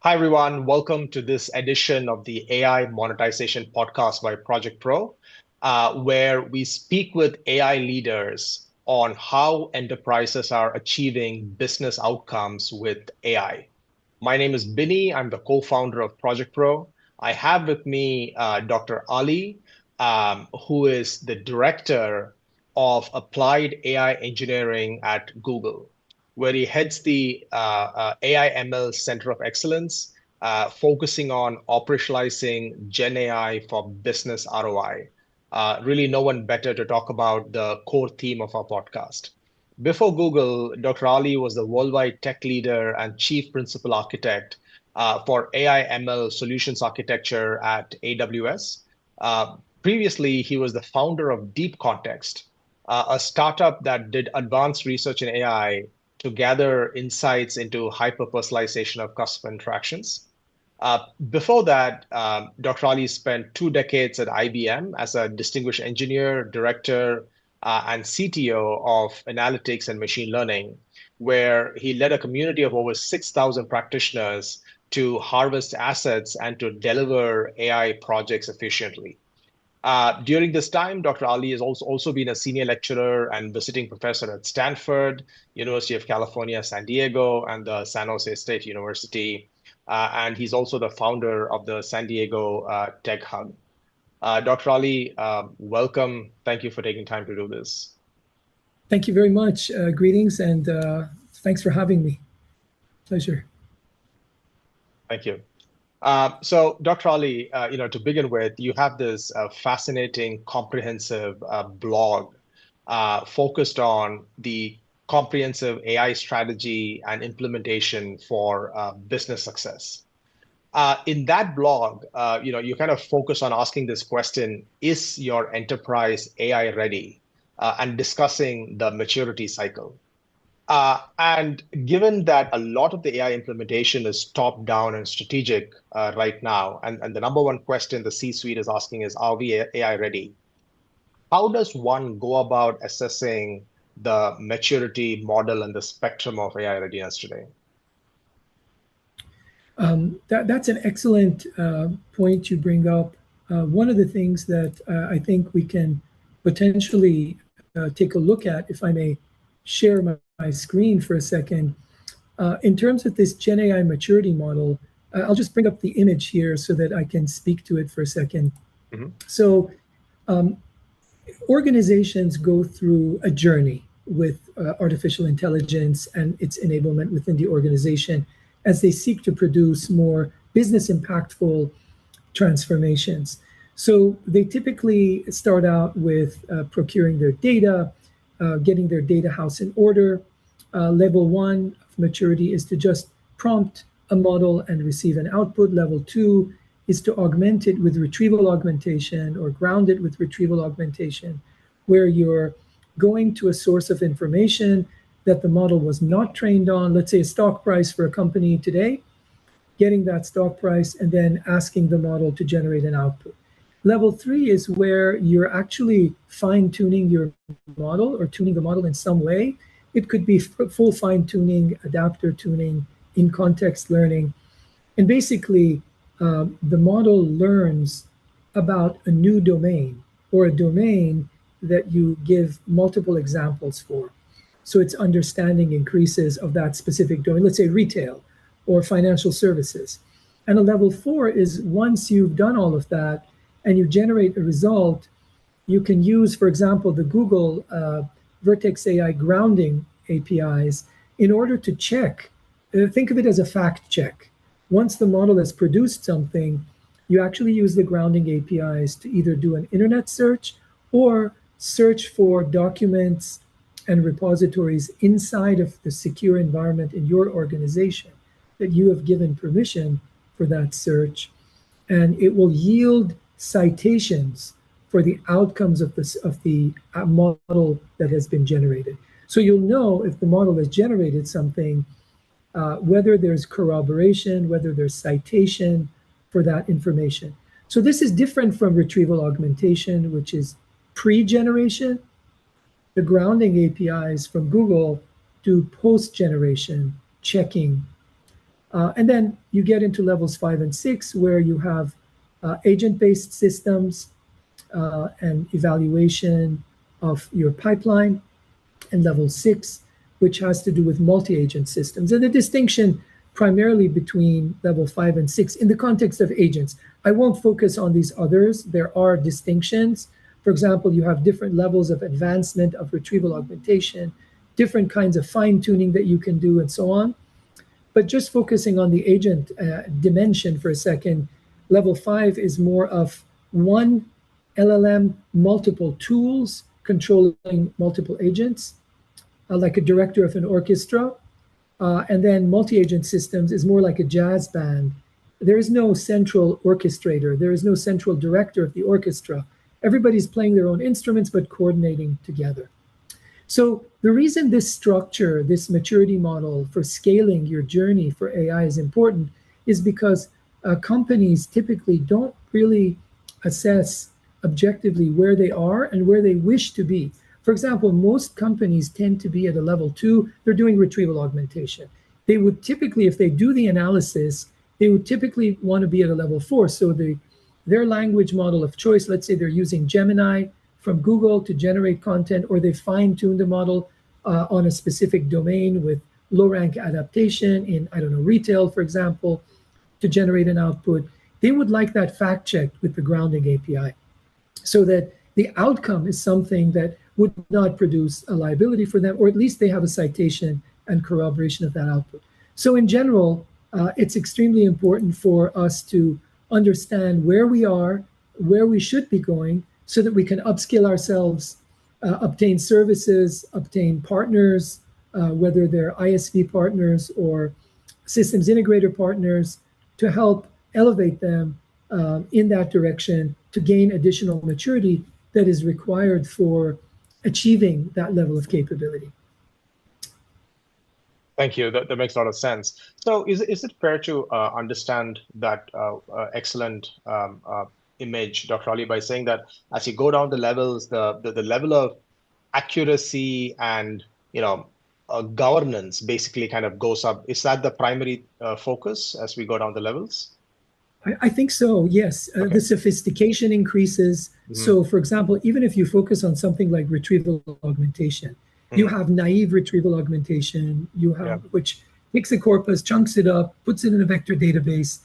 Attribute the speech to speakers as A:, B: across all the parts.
A: Hi, everyone. Welcome to this edition of the AI Monetization podcast by ProjectPro, where we speak with AI leaders on how enterprises are achieving business outcomes with AI. My name is Binny. I'm the co-founder of ProjectPro. I have with me Dr. Ali, who is the director of applied AI engineering at Google, where he heads the AI ML Center of Excellence, focusing on operationalizing Gen AI for business ROI. Really, no one better to talk about the core theme of our podcast. Before Google, Dr. Ali was the worldwide tech leader and chief principal architect for AI ML solutions architecture at AWS. Previously, he was the founder of Deep Context, a startup that did advanced research in AI to gather insights into hyper-personalization of customer interactions. Before that, Dr. Ali spent 2 decades at IBM as a distinguished engineer, director, and CTO of analytics and machine learning, where he led a community of over 6,000 practitioners to harvest assets and to deliver AI projects efficiently. During this time, Dr. Ali has also been a senior lecturer and visiting professor at Stanford, University of California, San Diego, and the San Jose State University. And he's also the founder of the San Diego Tech Hub. Dr. Ali, welcome. Thank you for taking time to do this.
B: Thank you very much. Greetings and thanks for having me. Pleasure.
A: Thank you. So, Dr. Ali, to begin with, you have this fascinating, comprehensive blog focused on the comprehensive AI strategy and implementation for business success. In that blog, you kind of focus on asking this question: is your enterprise AI ready? And discussing the maturity cycle. And given that a lot of the AI implementation is top down and strategic right now, and the number one question the C-suite is asking is, are we AI ready? How does one go about assessing the maturity model and the spectrum of AI readiness today?
B: That's an excellent point you bring up. One of the things that I think we can potentially take a look at, if I may share my screen for a second. In terms of this Gen AI maturity model, I'll just bring up the image here so that I can speak to it for a second. Mm-hmm. So organizations go through a journey with artificial intelligence and its enablement within the organization as they seek to produce more business impactful transformations. So they typically start out with procuring their data, getting their data house in order. Level 1 of maturity is to just prompt a model and receive an output. Level 2 is to augment it with retrieval augmentation or ground it with retrieval augmentation, where you're going to a source of information that the model was not trained on, let's say a stock price for a company today, getting that stock price and then asking the model to generate an output. Level 3 is where you're actually fine-tuning your model or tuning the model in some way. It could be full fine-tuning, adapter tuning, in-context learning. And basically, the model learns about a new domain or a domain that you give multiple examples for. So its understanding increases of that specific domain, let's say retail or financial services. And a level 4 is once you've done all of that and you generate a result, you can use, for example, the Google Vertex AI grounding APIs in order to check. Think of it as a fact check. Once the model has produced something, you actually use the grounding APIs to either do an internet search or search for documents and repositories inside of the secure environment in your organization that you have given permission for that search. And it will yield citations for the outcomes of the model that has been generated. So you'll know if the model has generated something, whether there's corroboration, whether there's citation for that information. So this is different from retrieval augmentation, which is pre-generation. The grounding APIs from Google do post-generation checking And then you get into levels 5 and 6, where you have agent-based systems and evaluation of your pipeline, and level 6, which has to do with multi-agent systems. And the distinction primarily between level 5 and 6 in the context of agents. I won't focus on these others. There are distinctions. For example, you have different levels of advancement of retrieval augmentation, different kinds of fine-tuning that you can do, and so on. But just focusing on the agent dimension for a second, level 5 is more of one LLM, multiple tools controlling multiple agents, like a director of an orchestra. And then multi-agent systems is more like a jazz band. There is no central orchestrator. There is no central director of the orchestra. Everybody's playing their own instruments, but coordinating together. So the reason this structure, this maturity model for scaling your journey for AI is important is because companies typically don't really assess objectively where they are and where they wish to be. For example, most companies tend to be at a level 2. They're doing retrieval augmentation. They would typically, if they do the analysis, they would typically want to be at a level 4. So their language model of choice, let's say they're using Gemini from Google to generate content, or they fine-tune the model on a specific domain with low-rank adaptation in, I don't know, retail, for example, to generate an output. They would like that fact-checked with the grounding API, so that the outcome is something that would not produce a liability for them, or at least they have a citation and corroboration of that output. So in general, it's extremely important for us to understand where we are, where we should be going, so that we can upskill ourselves, obtain services, obtain partners, whether they're ISV partners or systems integrator partners, to help elevate them in that direction to gain additional maturity that is required for achieving that level of capability.
A: Thank you. That makes a lot of sense. So is it fair to understand that excellent image, Dr. Ali, by saying that as you go down the levels, the level of accuracy and governance basically kind of goes up? Is that the primary focus as we go down the levels?
B: I think so, yes.
A: Okay.
B: The sophistication increases. So, for example, even if you focus on something like retrieval augmentation, you have naive retrieval augmentation, you have which takes a corpus, chunks it up, puts it in a vector database.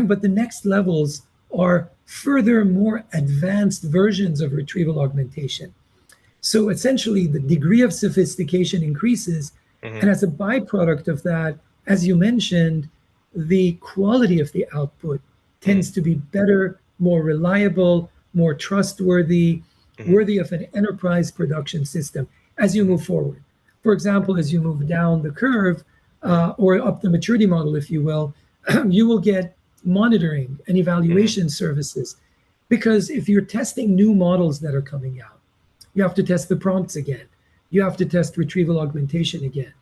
B: But the next levels are further, more advanced versions of retrieval augmentation. So essentially, the degree of sophistication increases. And as a byproduct of that, as you mentioned, the quality of the output tends to be better, more reliable, more trustworthy, worthy of an enterprise production system as you move forward. For example, as you move down the curve or up the maturity model, if you will, you will get monitoring and evaluation services. Because if you're testing new models that are coming out, you have to test the prompts again. You have to test retrieval augmentation again.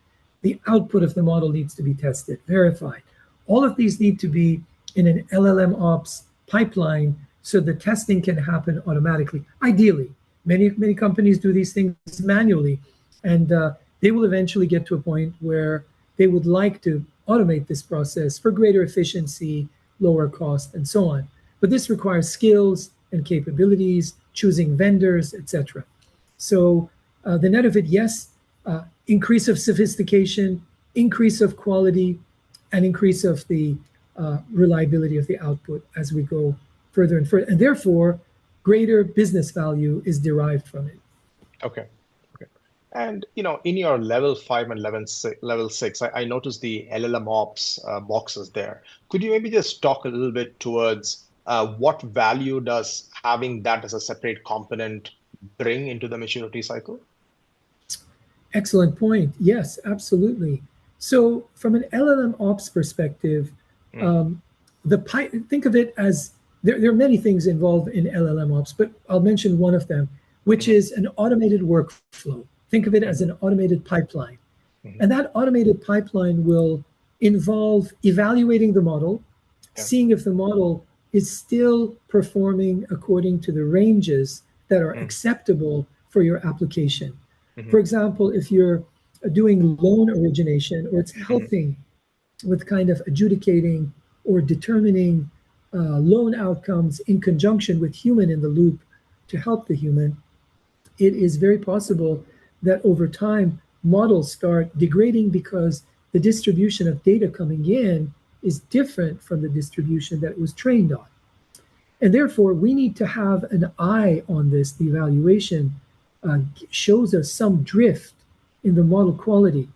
B: The output of the model needs to be tested, verified. All of these need to be in an LLM ops pipeline so the testing can happen automatically. Ideally, many companies do these things manually, and they will eventually get to a point where they would like to automate this process for greater efficiency, lower cost, and so on. But this requires skills and capabilities, choosing vendors, etc. So the net of it, yes, increase of sophistication, increase of quality, and increase of the reliability of the output as we go further and further. And therefore, greater business value is derived from it.
A: Okay. And in your level 5 and level 6, I noticed the LLM ops boxes there. Could you maybe just talk a little bit towards what value does having that as a separate component bring into the maturity cycle?
B: Excellent point. Yes, absolutely. So from an LLM ops perspective, think of it as there are many things involved in LLM ops, but I'll mention one of them, which is an automated workflow. Think of it as an automated pipeline. And that automated pipeline will involve evaluating the model, seeing if the model is still performing according to the ranges that are acceptable for your application. For example, if you're doing loan origination or it's helping with kind of adjudicating or determining loan outcomes in conjunction with human in the loop to help the human, it is very possible that over time models start degrading because the distribution of data coming in is different from the distribution that it was trained on. And therefore, we need to have an eye on this. The evaluation shows us some drift in the model quality.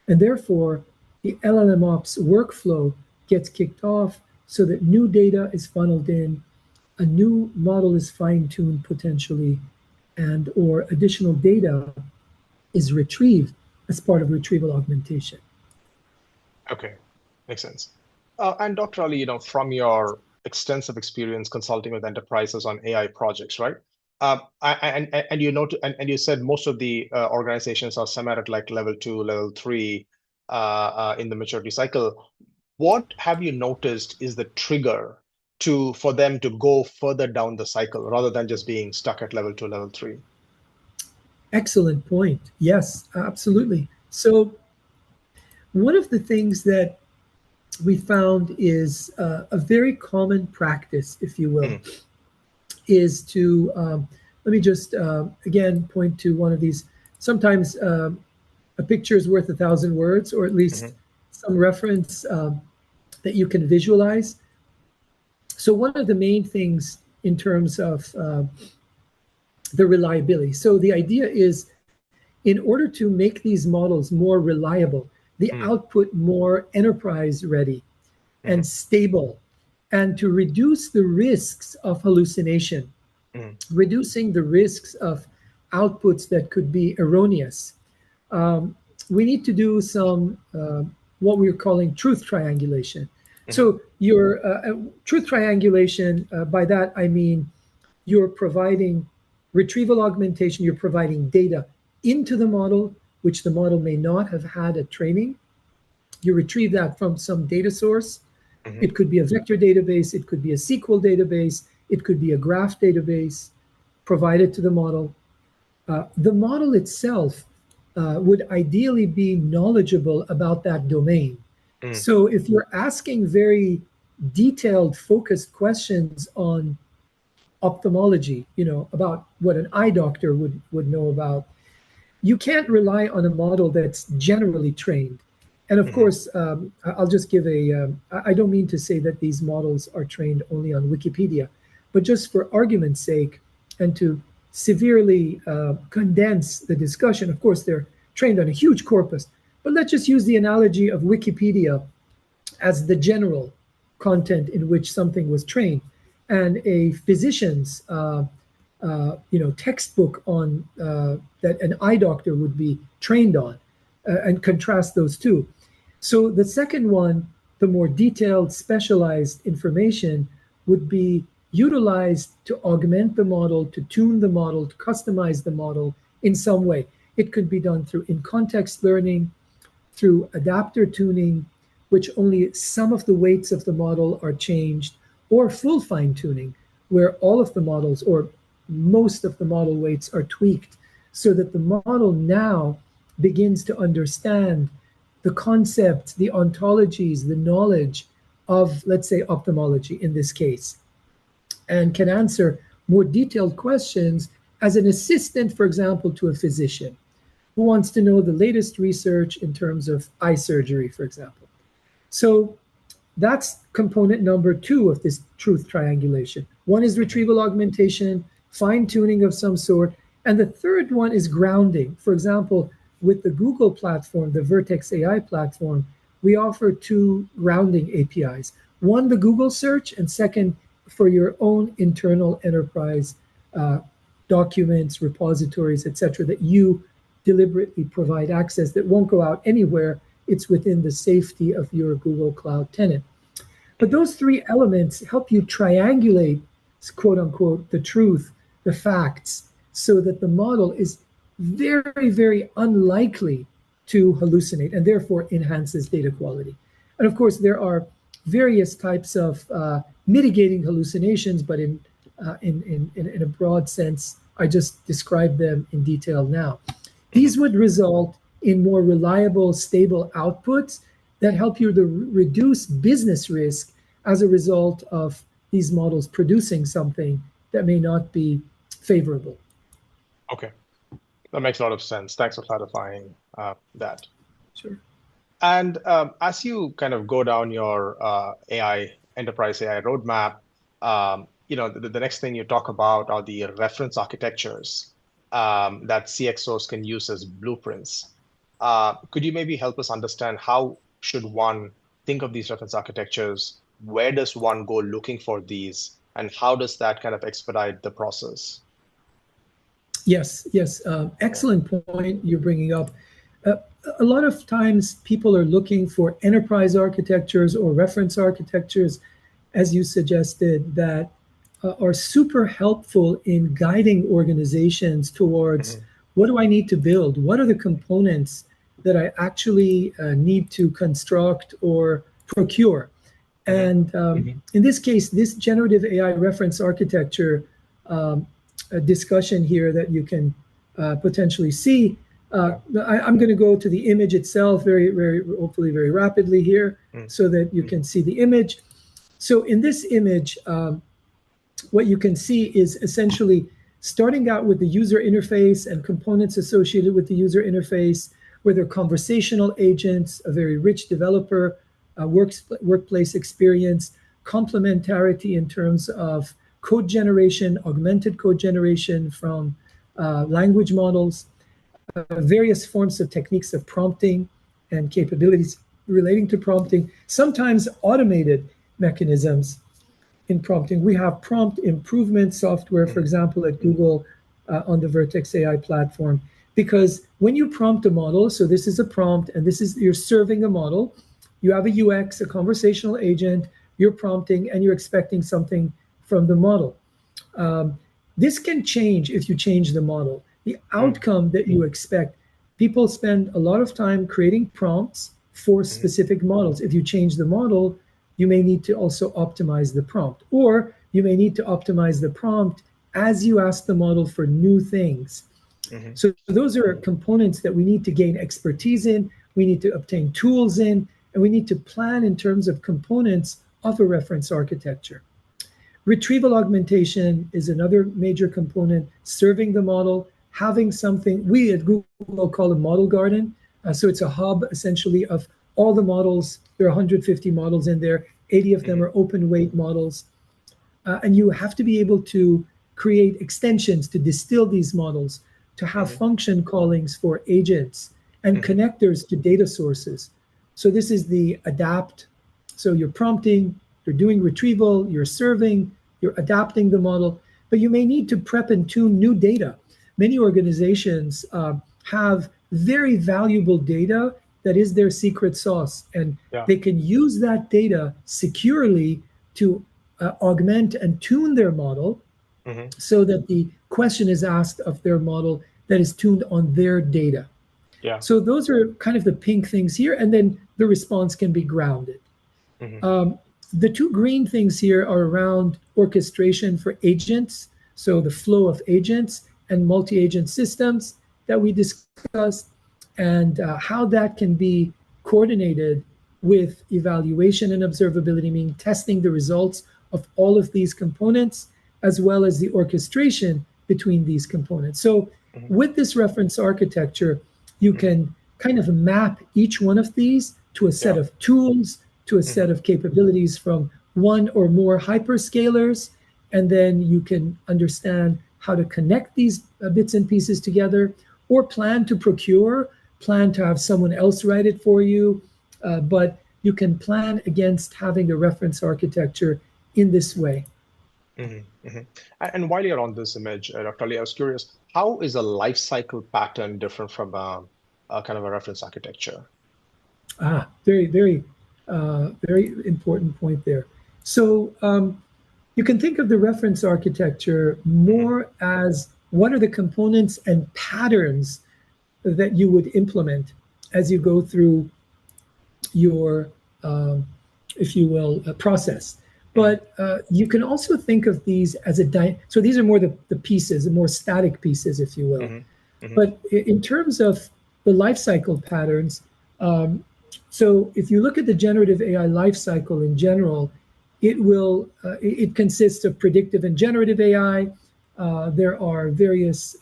B: And therefore, the LLM ops workflow gets kicked off so that new data is funneled in, a new model is fine-tuned potentially, and or additional data is retrieved as part of retrieval augmentation.
A: Okay, makes sense. And Dr. Ali, from your extensive experience consulting with enterprises on AI projects, right? And you said most of the organizations are somewhere at like level 2, level 3 in the maturity cycle. What have you noticed is the trigger for them to go further down the cycle rather than just being stuck at level 2, level 3?
B: Excellent point. Yes, absolutely. So one of the things that we found is a very common practice, if you will, is to, let me just again point to one of these. Sometimes a picture is worth 1,000 words, or at least some reference that you can visualize. So one of the main things in terms of the reliability. So the idea is, in order to make these models more reliable, the output more enterprise ready and stable, and to reduce the risks of hallucination, reducing the risks of outputs that could be erroneous, we need to do some what we're calling truth triangulation. So your truth triangulation, by that I mean you're providing retrieval augmentation, you're providing data into the model, which the model may not have had at training. You retrieve that from some data source. It could be a vector database, it could be a SQL database, it could be a graph database provided to the model. The model itself would ideally be knowledgeable about that domain. So if you're asking very detailed, focused questions on ophthalmology, about what an eye doctor would know about, you can't rely on a model that's generally trained. And of course, I'll just give I don't mean to say that these models are trained only on Wikipedia, but just for argument's sake and to severely condense the discussion, of course, they're trained on a huge corpus. But let's just use the analogy of Wikipedia as the general content in which something was trained, and a physician's textbook on that an eye doctor would be trained on, and contrast those two. So the second one, the more detailed, specialized information, would be utilized to augment the model, to tune the model, to customize the model in some way. It could be done through in-context learning, through adapter tuning, which only some of the weights of the model are changed, or full fine-tuning, where all of the models or most of the model weights are tweaked so that the model now begins to understand the concepts, the ontologies, the knowledge of, let's say, ophthalmology in this case, and can answer more detailed questions as an assistant, for example, to a physician who wants to know the latest research in terms of eye surgery, for example. So that's component number 2 of this truth triangulation. One is retrieval augmentation, fine-tuning of some sort, and the third one is grounding. For example, with the Google platform, the Vertex AI platform, we offer 2 grounding APIs. One, the Google search, and second, for your own internal enterprise documents, repositories, etc., that you deliberately provide access that won't go out anywhere. It's within the safety of your Google Cloud tenant. But those 3 elements help you triangulate, quote unquote, the truth, the facts, so that the model is very, very unlikely to hallucinate and therefore enhances data quality. And of course, there are various types of mitigating hallucinations, but in a broad sense, I just described them in detail now. These would result in more reliable, stable outputs that help you to reduce business risk as a result of these models producing something that may not be favorable.
A: Okay, that makes a lot of sense. Thanks for clarifying that.
B: Sure.
A: And as you kind of go down your enterprise AI roadmap, the next thing you talk about are the reference architectures that CXOs can use as blueprints. Could you maybe help us understand how should one think of these reference architectures? Where does one go looking for these? And how does that kind of expedite the process?
B: Yes, yes. Excellent point you're bringing up. A lot of times people are looking for enterprise architectures or reference architectures, as you suggested, that are super helpful in guiding organizations towards what do I need to build? What are the components that I actually need to construct or procure? And in this case, this generative AI reference architecture discussion here that you can potentially see. I'm going to go to the image itself hopefully very rapidly here so that you can see the image. So in this image, what you can see is essentially starting out with the user interface and components associated with the user interface, where they're conversational agents, a very rich developer workplace experience, complementarity in terms of code generation, augmented code generation from language models, various forms of techniques of prompting and capabilities relating to prompting, sometimes automated mechanisms in prompting. We have prompt improvement software, for example, at Google on the Vertex AI platform, because when you prompt a model, so this is a prompt and you're serving a model, you have a UX, a conversational agent, you're prompting and you're expecting something from the model. This can change if you change the model. The outcome that you expect, people spend a lot of time creating prompts for specific models. If you change the model, you may need to also optimize the prompt, or you may need to optimize the prompt as you ask the model for new things. So those are components that we need to gain expertise in, we need to obtain tools in, and we need to plan in terms of components of a reference architecture. Retrieval augmentation is another major component, serving the model, having something, we at Google call a model garden. So it's a hub essentially of all the models. There are 150 models in there, 80 of them are open weight models. And you have to be able to create extensions to distill these models, to have function callings for agents and connectors to data sources. So this is the adapt. So you're prompting, you're doing retrieval, you're serving, you're adapting the model, but you may need to prep and tune new data. Many organizations have very valuable data that is their secret sauce, and they can use that data securely to augment and tune their model so that the question is asked of their model that is tuned on their data. So those are kind of the pink things here, and then the response can be grounded. The two green things here are around orchestration for agents, so the flow of agents and multi-agent systems that we discussed, and how that can be coordinated with evaluation and observability, meaning testing the results of all of these components, as well as the orchestration between these components. So with this reference architecture, you can kind of map each one of these to a set of tools, to a set of capabilities from one or more hyperscalers, and then you can understand how to connect these bits and pieces together, or plan to procure, plan to have someone else write it for you, but you can plan against having a reference architecture in this way.
A: And while you're on this image, Dr. Ali, I was curious, how is a lifecycle pattern different from a kind of a reference architecture?
B: Very important point there. So you can think of the reference architecture more as what are the components and patterns that you would implement as you go through your, if you will, process. But you can also think of these as so these are more the pieces, the more static pieces, if you will. But in terms of the life cycle patterns, So if you look at the generative AI lifecycle in general, it consists of predictive and generative AI. There are various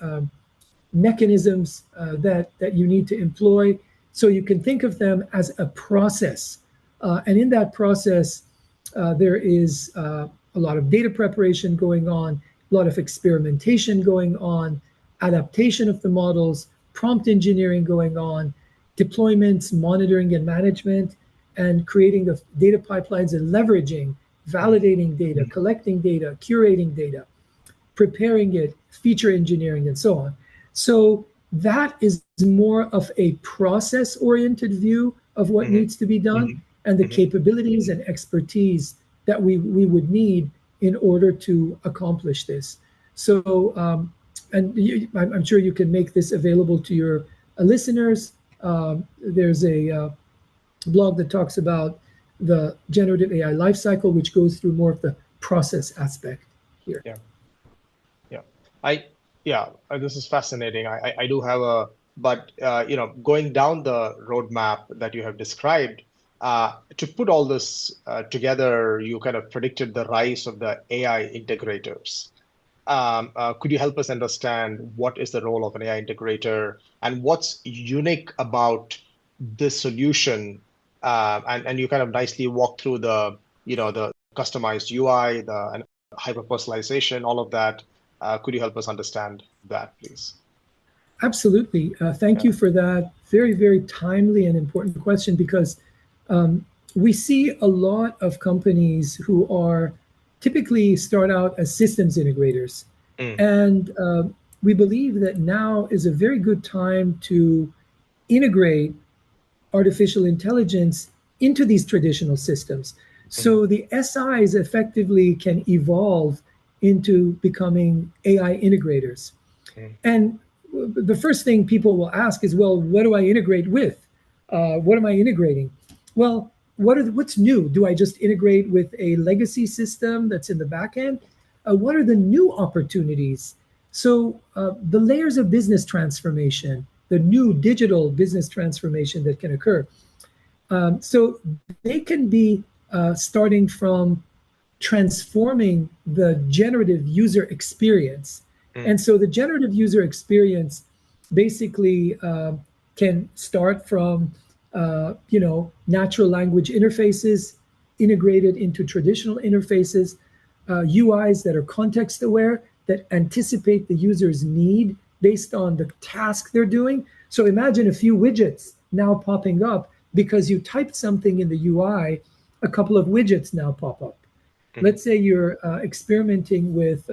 B: mechanisms that you need to employ. So you can think of them as a process. And in that process, there is a lot of data preparation going on, a lot of experimentation going on, adaptation of the models, prompt engineering going on, deployments, monitoring and management, and creating the data pipelines and leveraging, validating data, collecting data, curating data, preparing it, feature engineering, and so on. So that is more of a process-oriented view of what needs to be done and the capabilities and expertise that we would need in order to accomplish this. So, I'm sure you can make this available to your listeners. There's a blog that talks about the generative AI lifecycle, which goes through more of the process aspect here.
A: Yeah. This is fascinating. I do have but going down the roadmap that you have described, to put all this together, you kind of predicted the rise of the AI integrators. Could you help us understand what is the role of an AI integrator and what's unique about this solution? And you kind of nicely walk through the customized UI, and hyper personalization, all of that. Could you help us understand that, please?
B: Absolutely. Thank you for that very, very timely and important question, because we see a lot of companies who are typically start out as systems integrators. And we believe that now is a very good time to integrate artificial intelligence into these traditional systems. So the SIs effectively can evolve into becoming AI integrators. And the first thing people will ask is, well, what do I integrate with? What am I integrating? Well, what's new? Do I just integrate with a legacy system that's in the back end? What are the new opportunities? So the layers of business transformation, the new digital business transformation that can occur. So they can be starting from transforming the generative user experience. And so the generative user experience basically can start from natural language interfaces integrated into traditional interfaces, UIs that are context aware, that anticipate the user's need based on the task they're doing. So imagine a few widgets now popping up because you typed something in the UI, a couple of widgets now pop up. Let's say you're experimenting with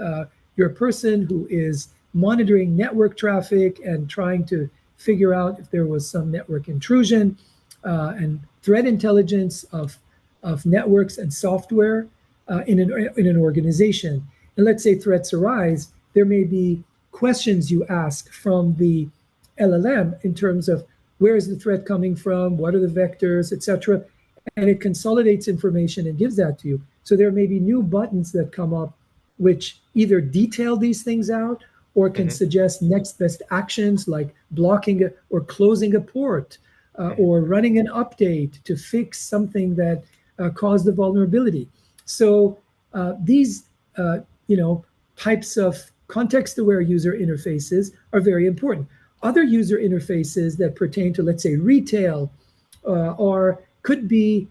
B: your person who is monitoring network traffic and trying to figure out if there was some network intrusion and threat intelligence of networks and software in an organization. And let's say threats arise, there may be questions you ask from the LLM in terms of where is the threat coming from, what are the vectors, etc. And it consolidates information and gives that to you. So there may be new buttons that come up which either detail these things out or can suggest next best actions like blocking or closing a port or running an update to fix something that caused the vulnerability. So these types of context-aware user interfaces are very important. Other user interfaces that pertain to, let's say, retail could be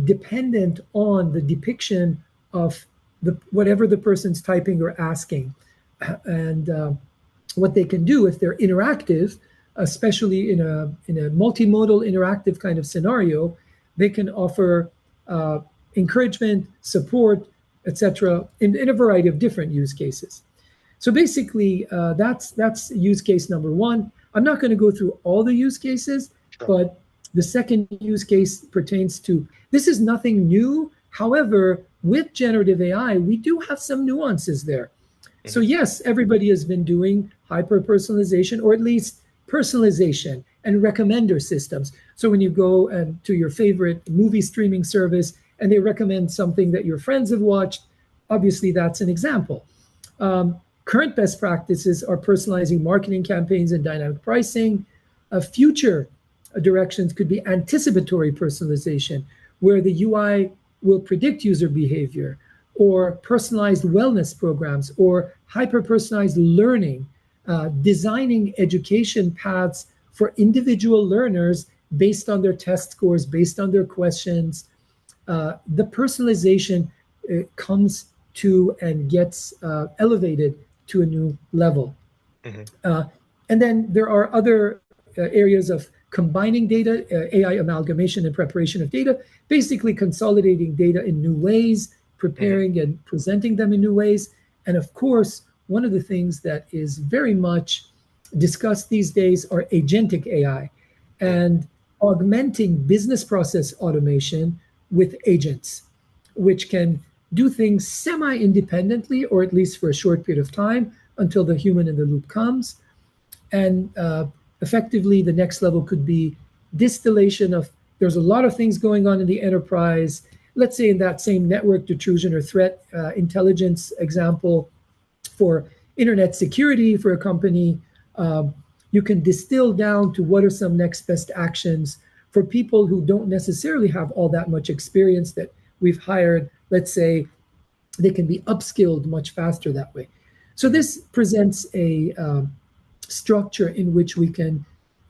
B: dependent on the depiction of whatever the person's typing or asking. And what they can do if they're interactive, especially in a multimodal interactive kind of scenario, they can offer encouragement, support, etc., in a variety of different use cases. So basically, that's use case number one. I'm not going to go through all the use cases, but the second use case pertains to, this is nothing new. However, with generative AI, we do have some nuances there. So yes, everybody has been doing hyper-personalization, or at least personalization and recommender systems. So when you go to your favorite movie streaming service and they recommend something that your friends have watched, obviously that's an example. Current best practices are personalizing marketing campaigns and dynamic pricing. Future directions could be anticipatory personalization, where the UI will predict user behavior, or personalized wellness programs, or hyper-personalized learning, designing education paths for individual learners based on their test scores, based on their questions. The personalization comes to and gets elevated to a new level.
A: Hmm.
B: And then there are other areas of combining data, AI amalgamation and preparation of data, basically consolidating data in new ways,
A: Hmm.
B: preparing and presenting them in new ways. And of course, one of the things that is very much discussed these days are agentic AI and augmenting business process automation with agents, which can do things semi-independently, or at least for a short period of time until the human in the loop comes. And effectively, the next level could be distillation of, there's a lot of things going on in the enterprise. Let's say in that same network intrusion or threat intelligence example for internet security for a company, you can distill down to what are some next best actions for people who don't necessarily have all that much experience that we've hired. Let's say they can be upskilled much faster that way. So
A: Hmm.
B: this presents a structure in which we can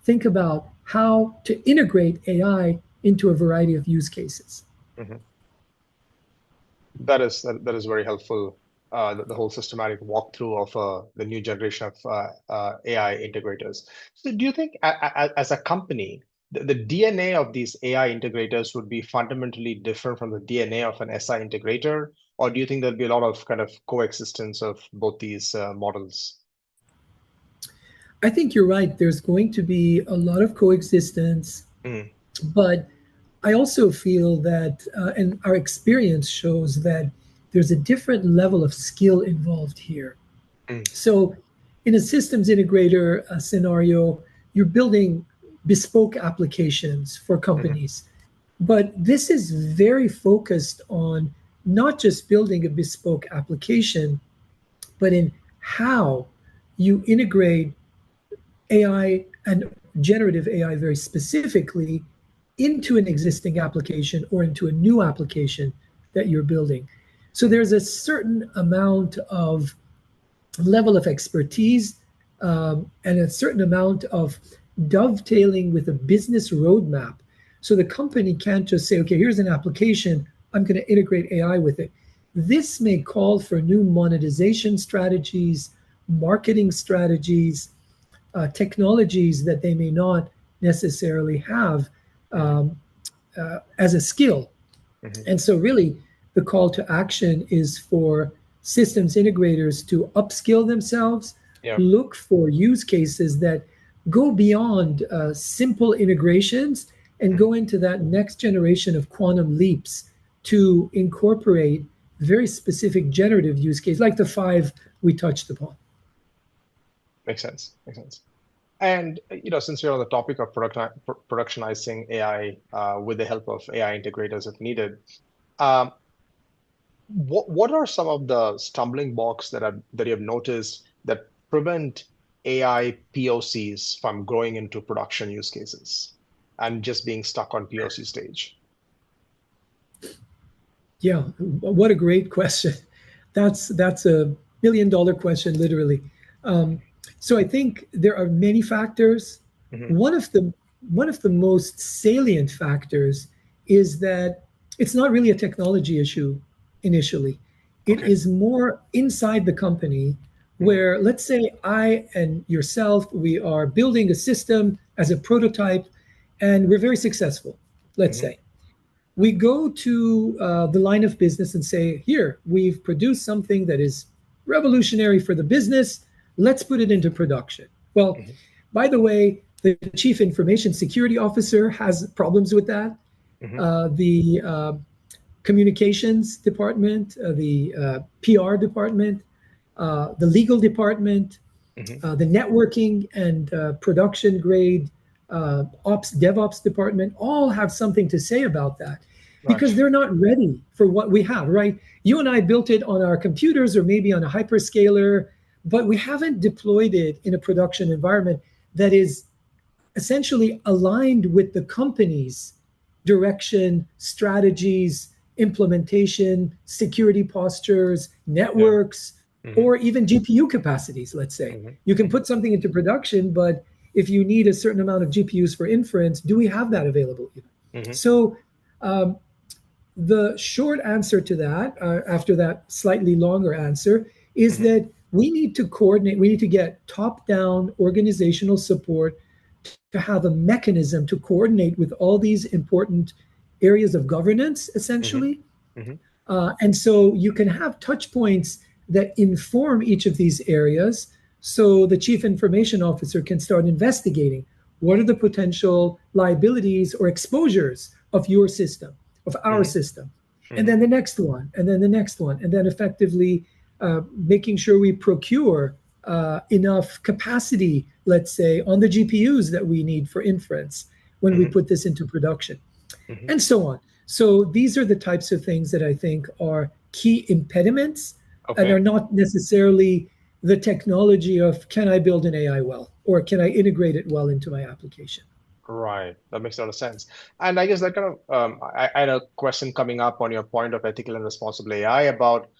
B: think about how to integrate AI into a variety of use cases.
A: Hmm. That is very helpful. The whole systematic walkthrough of the new generation of AI integrators. So, do you think, as a company, the DNA of these AI integrators would be fundamentally different from the DNA of an SI integrator, or do you think there'll be a lot of kind of coexistence of both these models?
B: I think you're right. There's going to be a lot of coexistence,
A: Mm,
B: but I also feel that, and our experience shows that there's a different level of skill involved here.
A: mm,
B: So, in a systems integrator scenario, you're building bespoke applications for
A: mhm,
B: companies. But this is very focused on not just building a bespoke application, but in how you integrate AI and generative AI very specifically into an existing application or into a new application that you're building. So
A: mhm,
B: there's a certain amount of level of expertise and a certain amount of dovetailing with a business roadmap. So the company can't just say, okay, here's an application, I'm going to integrate AI with it. This may call for new monetization strategies, marketing strategies, technologies that they may not necessarily have
A: mhm,
B: um, as a skill.
A: mhm.
B: And so, really, the call to action is for systems integrators to upskill themselves,
A: Yeah.
B: look for use cases that go beyond simple integrations and
A: Mhm.
B: go into that next generation of quantum leaps to incorporate very specific generative use cases, like the five we touched upon.
A: Makes sense. Makes sense. And since we're on the topic of productionizing AI with the help of AI integrators if needed, um, what are some of the stumbling blocks that you have noticed that prevent AI POCs from growing into production use cases and just being stuck on POC stage?
B: Yeah, what a great question. That's a $1 billion question, literally. Um, so I think there are many factors.
A: Hmm.
B: One of the one of the most salient factors is that it's not really a technology issue initially. It
A: Okay.
B: is more inside the company
A: Hmm.
B: where, let's say, I and yourself, we are building a system as a prototype, and we're very successful. Let's
A: Hmm.
B: say we go to the line of business and say, here, we've produced something that is revolutionary for the business. Let's put it into production. Well,
A: Hmm.
B: by the way, the chief information security officer has problems with that.
A: Hmm.
B: The communications department, the PR department, the legal department,
A: Hmm.
B: the networking and production grade ops DevOps department all have something to say about that
A: Right.
B: because they're not ready for what we have, right? You and I built it on our computers or maybe on a hyperscaler, but we haven't deployed it in a production environment that is essentially aligned with the company's direction, strategies, implementation, security postures,
A: Yeah.
B: networks,
A: Mm-hmm.
B: or even GPU capacities, let's say.
A: Mm-hmm.
B: You can
A: Mm-hmm.
B: put something into production, but if you need a certain amount of GPUs for inference, do we have that available?
A: Mm-hmm.
B: So um, the short answer to that, after that slightly longer answer, is
A: Mm-hmm.
B: that we need to coordinate, we need to get top down organizational support to have a mechanism to coordinate with all these important areas of governance,
A: Mm-hmm.
B: essentially.
A: Mm-hmm.
B: And so you can have touch points that inform each of these areas. So the chief information officer can start investigating what are the potential liabilities or exposures of your system, of our
A: Mm-hmm.
B: system. And
A: Mm-hmm.
B: then the next one, and then the next one, and then effectively making sure we procure enough capacity, let's say, on the GPUs that we need for inference when we
A: Mm-hmm.
B: put this into production,
A: Mm-hmm.
B: and so on. So these are the types of things that I think are key impediments and
A: Okay.
B: are not necessarily the technology of can I build an AI well or can I integrate it well into my application.
A: Right. That makes a lot of sense. And I guess that kind of, I had a question coming up on your point of ethical and responsible AI about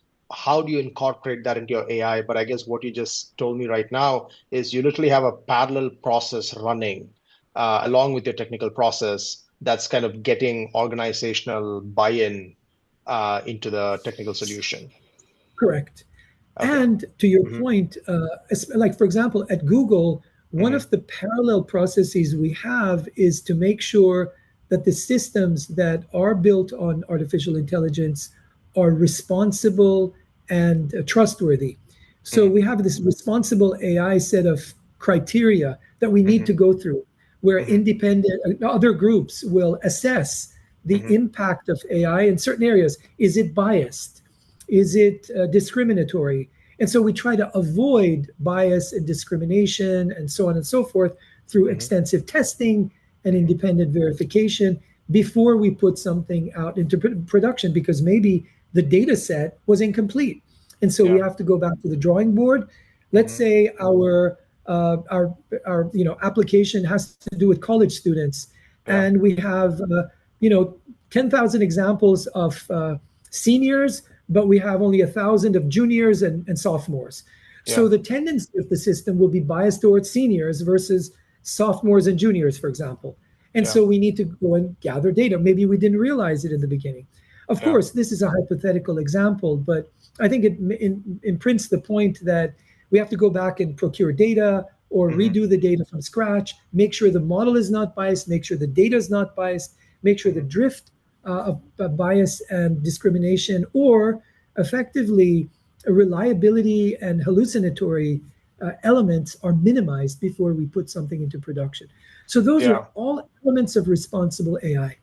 A: how do you incorporate that into your AI? But I guess what you just told me right now is you literally have a parallel process running along with your technical process that's kind of getting organizational buy-in into the technical solution.
B: Correct.
A: Okay.
B: And to your
A: Hmm.
B: point, like for example, at Google, one
A: Hmm.
B: of the parallel processes we have is to make sure that the systems that are built on artificial intelligence are responsible and trustworthy. So
A: Hmm.
B: we have this responsible AI set of criteria that we need to
A: Hmm.
B: go through, where
A: Hmm.
B: independent other groups will assess the
A: Hmm.
B: impact of AI in certain areas. Is it biased? Is it discriminatory? And so we try to avoid bias and discrimination and so on and so forth through
A: Hmm.
B: extensive testing and
A: Hmm.
B: independent verification before we put something out into production because maybe the data set was incomplete. And so we
A: Yeah.
B: have to go back to the drawing board. Let's
A: Hmm.
B: say our application has to do with college students,
A: Yeah.
B: and we have you know 10,000 examples of seniors, but we have only 1,000 of juniors and sophomores. So
A: Yeah.
B: the tendency of the system will be biased towards seniors versus sophomores and juniors, for example. And
A: Yeah.
B: so we need to go and gather data. Maybe we didn't realize it in the beginning. Of
A: Yeah.
B: course, this is a hypothetical example, but I think it imprints the point that we have to go back and procure data or
A: Hmm.
B: redo the data from scratch, make sure the model is not biased, make sure the data is not biased, make sure the
A: Hmm.
B: drift of bias and discrimination or effectively reliability and hallucinatory elements are minimized before we put something into production. So those are
A: Yeah.
B: all elements of responsible AI.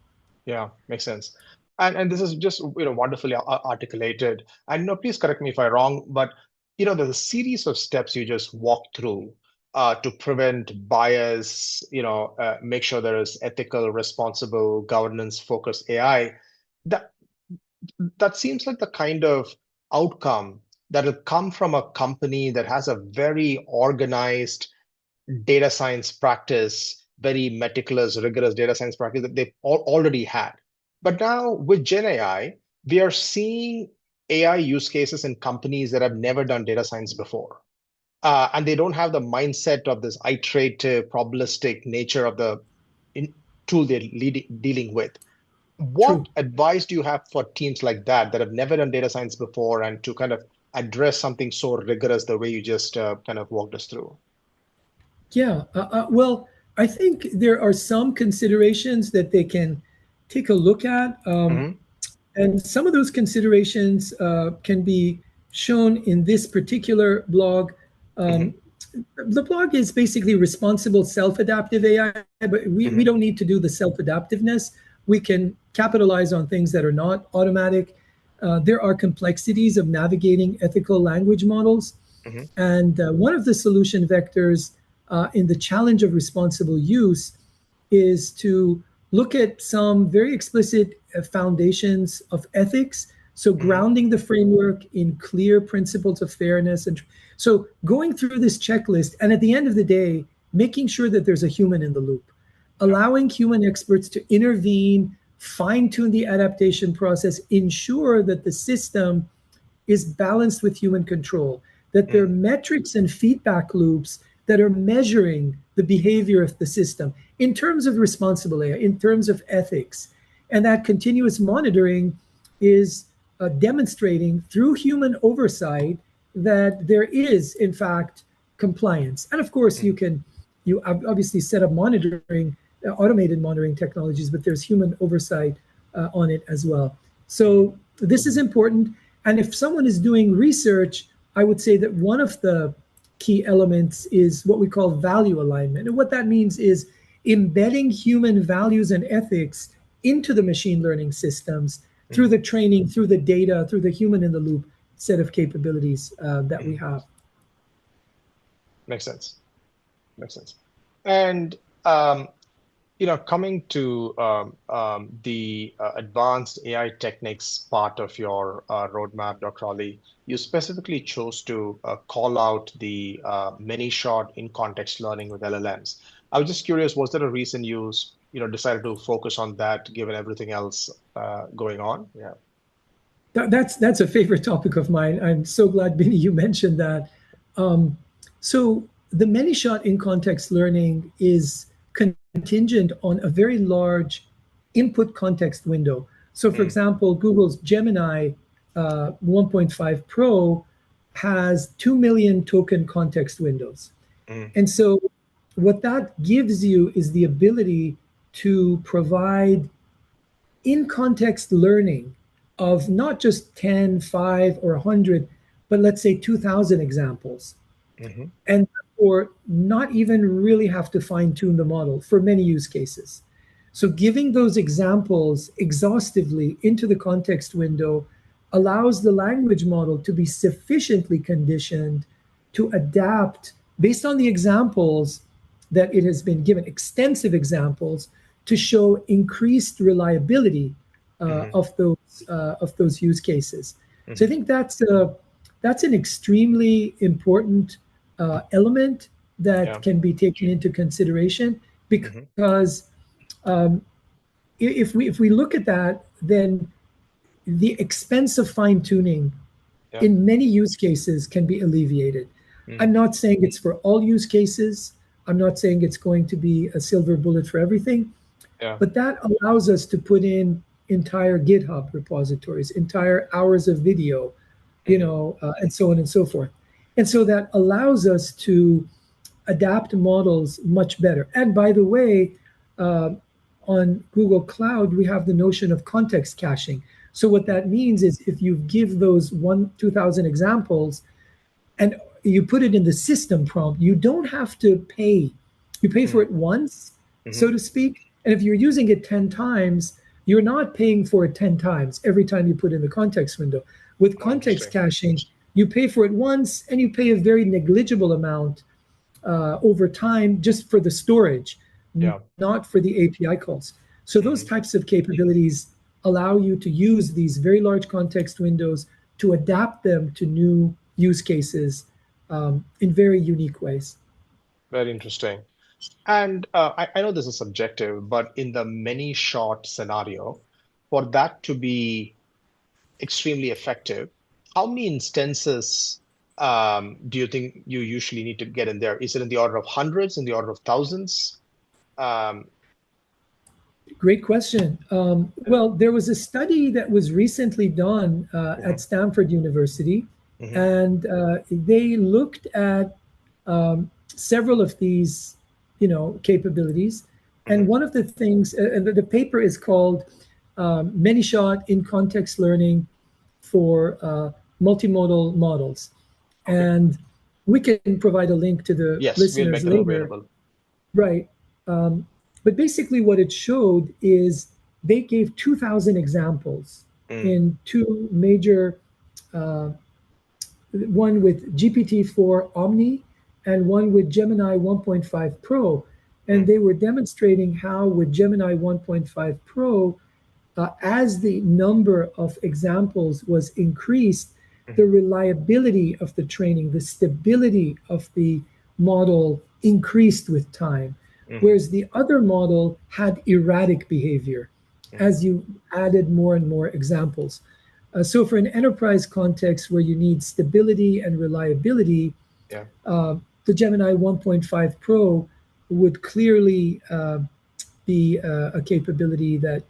A: Yeah. Makes sense. And this is just wonderfully articulated. And please correct me if I'm wrong, but there's a series of steps you just walk through to prevent bias. Make sure there is ethical, responsible, governance-focused AI. That that seems like the kind of outcome that will come from a company that has a very organized data science practice, very meticulous, rigorous data science practice that they've already had. But now with Gen AI, we are seeing AI use cases in companies that have never done data science before. And they don't have the mindset of this iterative, probabilistic nature of the in, tool they're dealing with.
B: True.
A: What advice do you have for teams like that have never done data science before and to kind of address something so rigorous the way you just kind of walked us through?
B: Yeah. Well, I think there are some considerations that they can take a look at.
A: Hmm.
B: And some of those considerations can be shown in this particular blog.
A: Hmm.
B: Um, the blog is basically responsible self-adaptive AI, but we
A: Hmm.
B: don't need to do the self-adaptiveness. We can capitalize on things that are not automatic. There are complexities of navigating ethical language models.
A: Hmm.
B: And one of the solution vectors in the challenge of responsible use is to look at some very explicit foundations of ethics. So,
A: Hmm.
B: grounding the framework in clear principles of fairness. And so, going through this checklist, and at the end of the day, making sure that there's a human in the loop, allowing human experts to intervene, fine-tune the adaptation process, ensure that the system is balanced with human control, that there are metrics and feedback loops that are measuring the behavior of the system in terms of responsible AI, in terms of ethics. And that continuous monitoring is demonstrating through human oversight that there is, in fact, compliance. And of course, you obviously set up monitoring, automated monitoring technologies, but there's human oversight on it as well. So this is important. And if someone is doing research, I would say that one of the key elements is what we call value alignment. And what that means is embedding human values and ethics into the machine learning systems through the training, through the data, through the human in the loop set of capabilities that we have.
A: Makes sense. Makes sense. And coming to the advanced AI techniques part of your roadmap, Dr. Ali, you specifically chose to call out the many-shot in-context learning with LLMs. I was just curious, was there a reason you decided to focus on that given everything else going on? Yeah.
B: That's a favorite topic of mine. I'm so glad, Binny, you mentioned that. So the many-shot in-context learning is contingent on a very large input context window. So for example, Google's Gemini 1.5 Pro has 2 million token context windows. And so what that gives you is the ability to provide in-context learning of not just 10, 5, or 100, but let's say 2,000 examples. And or not even really have to fine-tune the model for many use cases. So giving those examples exhaustively into the context window allows the language model to be sufficiently conditioned to adapt based on the examples that it has been given, extensive examples, to show increased reliability of those use cases. So I think that's an extremely important element that can be taken into consideration, because if we look at that, then the expense of fine-tuning in many use cases can be alleviated. I'm not saying it's for all use cases. I'm not saying it's going to be a silver bullet for everything, but that allows us to put in entire GitHub repositories, entire hours of video, and so on and so forth. And so that allows us to adapt models much better. And by the way, on Google Cloud, we have the notion of context caching. So what that means is if you give those 2,000 examples and you put it in the system prompt, you don't have to pay. You pay for it once, so to speak. And if you're using it 10 times, you're not paying for it 10 times every time you put in the context window. With context caching, you pay for it once and you pay a very negligible amount over time just for the storage, not for the API calls. So those types of capabilities allow you to use these very large context windows to adapt them to new use cases in very unique ways.
A: Very interesting. And I know this is subjective, but in the many-shot scenario, for that to be extremely effective, how many instances do you think you usually need to get in there? Is it in the order of hundreds, in the order of thousands?
B: Great question. Well, there was a study that was recently done at Stanford University, and they looked at several of these, capabilities. And one of the things, and the paper is called Many-Shot in-Context Learning for Multimodal Models. And we can provide a link to the listeners later.
A: Available.
B: Right. But basically what it showed is they gave 2,000 examples in two major, one with GPT-4 Omni and one with Gemini 1.5 Pro. And they were demonstrating how with Gemini 1.5 Pro, as the number of examples was increased, the reliability of the training, the stability of the model increased with time, whereas the other model had erratic behavior as you added more and more examples. So for an enterprise context where you need stability and reliability,
A: Yeah.
B: the Gemini 1.5 Pro would clearly be a capability that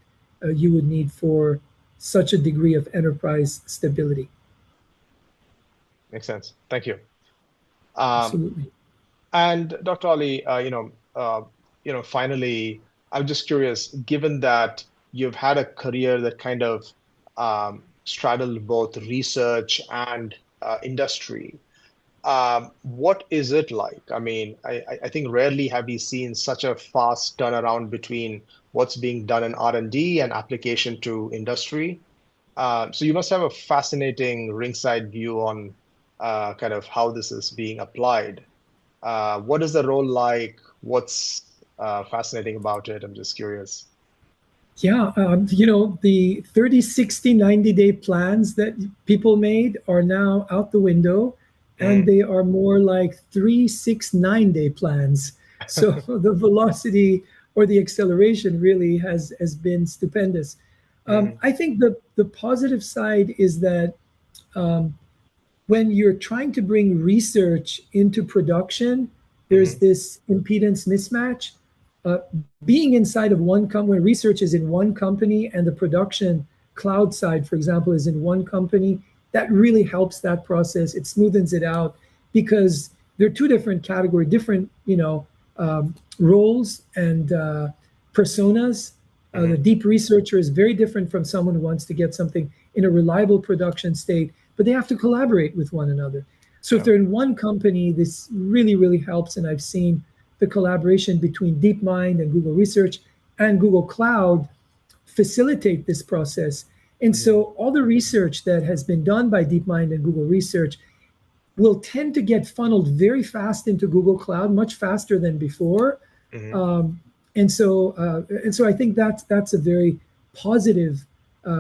B: you would need for such a degree of enterprise stability.
A: Makes sense. Thank you.
B: Absolutely.
A: And Dr. Ali, finally, I'm just curious, given that you've had a career that kind of straddled both research and industry, what is it like? I mean, I think rarely have we seen such a fast turnaround between what's being done in R&D and application to industry. So you must have a fascinating ringside view on kind of how this is being applied. What is the role like? What's fascinating about it? I'm just curious.
B: Yeah, the 30, 60, 90-day plans that people made are now out the window, and
A: Mm,
B: they are more like 3, 6, 9-day plans. So the velocity or the acceleration really has been stupendous.
A: mm,
B: I think the positive side is that um, when you're trying to bring research into production, there's
A: mm,
B: this impedance mismatch. Uh, Being inside of one company, when research is in one company and the production cloud side, for example, is in one company, that really helps that process. It smoothens it out because they're two different categories, different, roles and personas. The
A: mm,
B: deep researcher is very different from someone who wants to get something in a reliable production state, but they have to collaborate with one another. So if
A: yeah.
B: they're in one company, this really, really helps. And I've seen the collaboration between DeepMind and Google Research and Google Cloud facilitate this process. And
A: Mm,
B: so all the research that has been done by DeepMind and Google Research will tend to get funneled very fast into Google Cloud, much faster than before.
A: mm,
B: Um, and so I think that's a very positive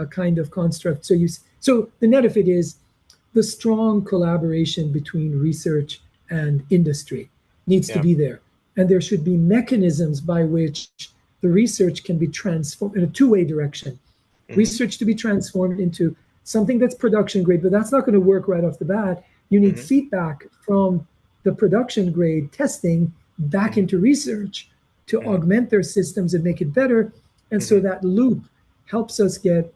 B: kind of construct. So the net of it is the strong collaboration between research and industry needs to
A: yeah.
B: be there, and there should be mechanisms by which the research can be transformed in a two-way direction.
A: Mm,
B: Research to be transformed into something that's production grade, but that's not going to work right off the bat. You need
A: mm,
B: feedback from the production grade testing back
A: mm,
B: into research to
A: mm,
B: augment their systems and make it better. And so
A: mm,
B: that loop helps us get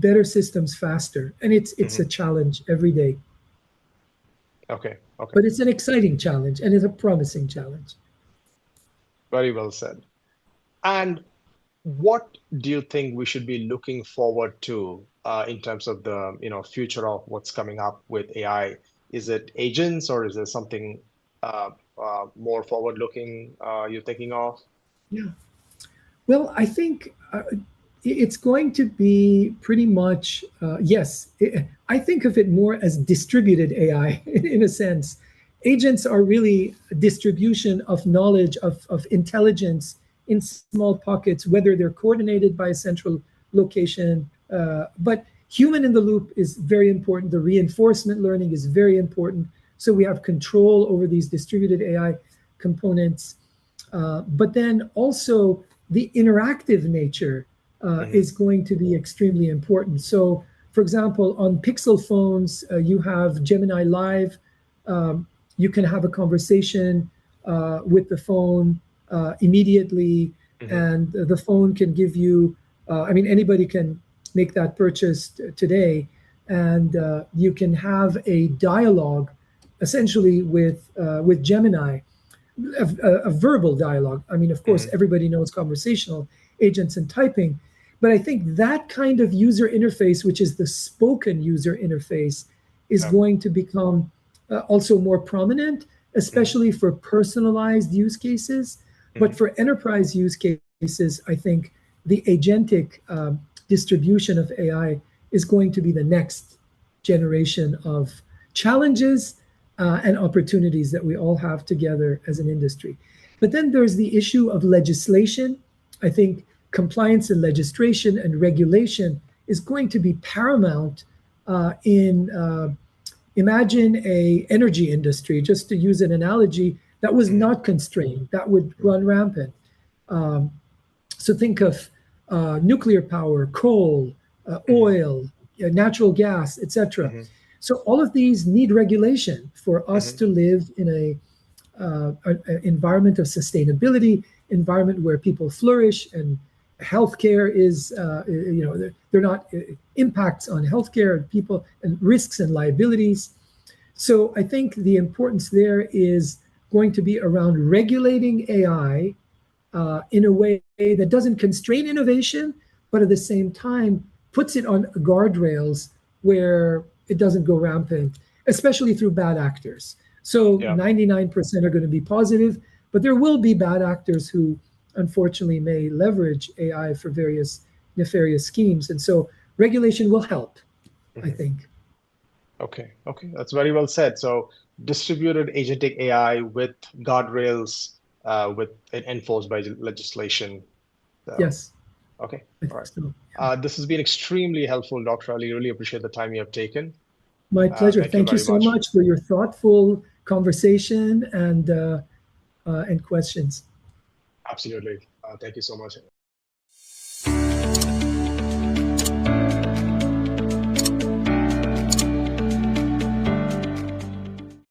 B: better systems faster. And it's a
A: mm.
B: challenge every day,
A: Okay. Okay.
B: but it's an exciting challenge and it's a promising challenge.
A: Very well said. And what do you think we should be looking forward to in terms of the future of what's coming up with AI? Is it agents or is there something more forward-looking you're thinking of?
B: Yeah. Well, I think it's going to be pretty much, yes. I think of it more as distributed AI in a sense. Agents are really a distribution of knowledge, of intelligence in small pockets, whether they're coordinated by a central location. But human in the loop is very important. The reinforcement learning is very important. So we have control over these distributed AI components. But then also the interactive nature
A: Hmm.
B: is going to be extremely important. So, for example, on Pixel phones, you have Gemini Live. You can have a conversation with the phone immediately,
A: Hmm.
B: and the phone can give you. I mean, anybody can make that purchase today, and you can have a dialogue, essentially with Gemini, a verbal dialogue. I mean, of course,
A: Hmm.
B: everybody knows conversational agents and typing, but I think that kind of user interface, which is the spoken user interface, is
A: Yeah.
B: going to become also more prominent,
A: Hmm.
B: especially for personalized use cases. But
A: Hmm.
B: for enterprise use cases, I think the agentic distribution of AI is going to be the next generation of challenges and opportunities that we all have together as an industry. But then there's the issue of legislation. I think compliance and legislation and regulation is going to be paramount in imagine a energy industry, just to use an analogy. that was not constrained, that would run rampant. So think of nuclear power, coal, oil, natural gas, etc. So all of these need regulation for us to live in an environment of sustainability, environment where people flourish, and healthcare is, they're not impacts on healthcare and people and risks and liabilities. So I think the importance there is going to be around regulating AI in a way that doesn't constrain innovation, but at the same time puts it on guardrails where it doesn't go rampant, especially through bad actors. So 99% are going to be positive, but there will be bad actors who unfortunately may leverage AI for various nefarious schemes. And so regulation will help, I think.
A: Okay, that's very well said. So distributed agentic AI with guardrails, with enforced by legislation. So,
B: yes.
A: Okay,
B: I
A: all
B: think
A: right.
B: so.
A: This has been extremely helpful, Dr. Ali. Really appreciate the time you have taken.
B: My pleasure.
A: Thank you
B: Thank you
A: very
B: so
A: much.
B: much for your thoughtful conversation and questions.
A: Absolutely. Thank you so much.